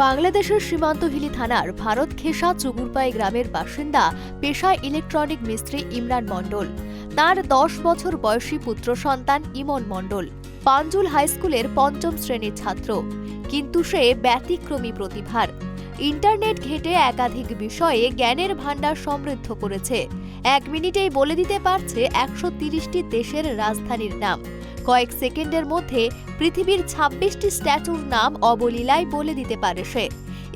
বাংলাদেশের সীমান্তহিলি থানার ভারত খেসা চুগুরপাই গ্রামের বাসিন্দা পেশায় ইলেকট্রনিক মিস্ত্রি ইমরান মণ্ডল। তার 10 বছর বয়সী পুত্র সন্তান ইমন মণ্ডল পাঞ্জুল হাইস্কুলের 5ম শ্রেণীর ছাত্র, কিন্তু সে ব্যতিক্রমী প্রতিভার। ইন্টারনেট ঘেঁটে একাধিক বিষয়ে জ্ঞানের ভাণ্ডার সমৃদ্ধ করেছে। 1 মিনিটেই বলে দিতে পারছে 130টি দেশের রাজধানীর নাম। কয়েক সেকেন্ডের মধ্যে পৃথিবীর 26টি স্ট্যাচুর নাম অবলীলায় বলে দিতে পারে সে।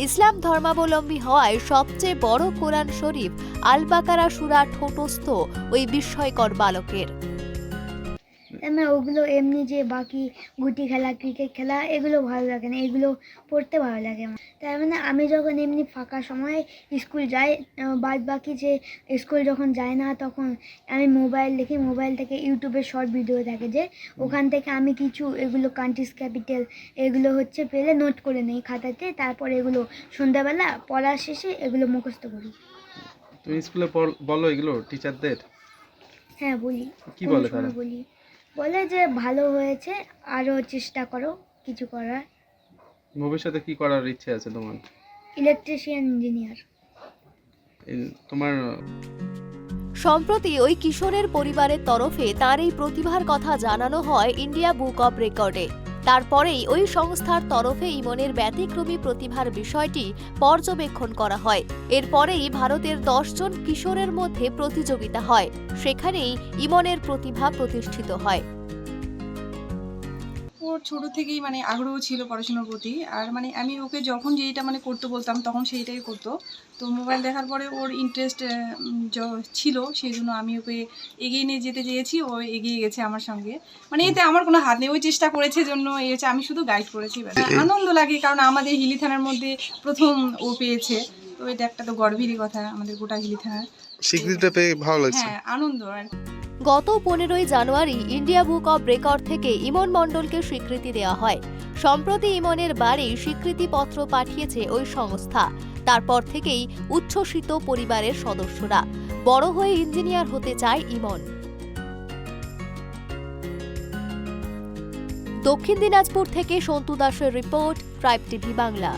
ইসলাম ধর্মাবলম্বী হওয়ায় সবচেয়ে বড় কোরআন শরীফ আল বাকারা সূরা ঠোঁটস্থ ওই বিস্ময়কর বালকের। ওগুলো এমনি যে বাকি গুটি খেলা, ক্রিকেট খেলা এগুলো ভালো লাগে না, এগুলো পড়তে ভালো লাগে আমার। তার মানে আমি যখন এমনি ফাঁকা সময় স্কুল যাই, বাদ বাকি যে স্কুল যখন যাই না তখন আমি মোবাইল দেখি। মোবাইল থেকে ইউটিউবে শর্ট ভিডিও থাকে, যে ওখান থেকে আমি কিছু এগুলো কান্ট্রিজ ক্যাপিটাল এগুলো হচ্ছে পেলে নোট করে নেই খাতাতে। তারপর এগুলো সন্ধ্যাবেলা পড়ার শেষে এগুলো মুখস্থ করি। তুমি স্কুলে বলো এগুলো টিচারদের? হ্যাঁ বলি। কি বলে তারা? বলে যে ভালো হয়েছে, আরও চেষ্টা করো কিছু করার। ভবিষ্যতে কি করার ইচ্ছে আছে তোমার? Electrician, engineer. তোমার সম্প্রতি ওই কিশোরের পরিবারের তরফে তার এই প্রতিভার কথা জানানো হয় ইন্ডিয়া বুক অব রেকর্ডে। তারপরেই ওই সংস্থার তরফে ইমনের ব্যতিক্রমী প্রতিভার বিষয়টি পর্যবেক্ষণ করা হয়। এরপরেই ভারতের 10 জন কিশোরের মধ্যে প্রতিযোগিতা হয়। সেখানেই ইমনের প্রতিভা প্রতিষ্ঠিত হয়। ওর ছোট থেকেই আগ্রহ ছিল পড়াশোনার প্রতি। আর আমি ওকে যখন যেইটা করতে বলতাম তখন সেইটাই করতো। তো মোবাইল দেখার পরে ওর ইন্টারেস্ট ছিল, সেই জন্য আমি ওকে এগিয়ে নিয়ে যেতে চেয়েছি। ও এগিয়ে গেছে আমার সঙ্গে। এতে আমার কোনো হাত নেই, ওই চেষ্টা করেছে জন্য আমি শুধু গাইড করেছি। আনন্দ লাগে, কারণ আমাদের হিলি থানার মধ্যে প্রথম ও পেয়েছে। তো এটা একটা তো গর্বেরই কথা আমাদের গোটা হিলি থানার। স্বীকৃতিটা পেয়ে ভালো লাগছে। হ্যাঁ, আনন্দ। গত 15ই জানুয়ারি ইন্ডিয়া বুক অব রেকর্ড থেকে ইমন মণ্ডলকে স্বীকৃতি দেওয়া হয়। সম্প্রতি ইমনের বাড়ি স্বীকৃতিপত্র পাঠিয়েছে ওই সংস্থা। তারপর থেকেই উচ্ছ্বসিত পরিবারের সদস্যরা। বড় হয়ে ইঞ্জিনিয়ার হতে চায় ইমন। দক্ষিণ দিনাজপুর থেকে সন্তু দাসের রিপোর্ট, ট্রাইব টিভি বাংলা।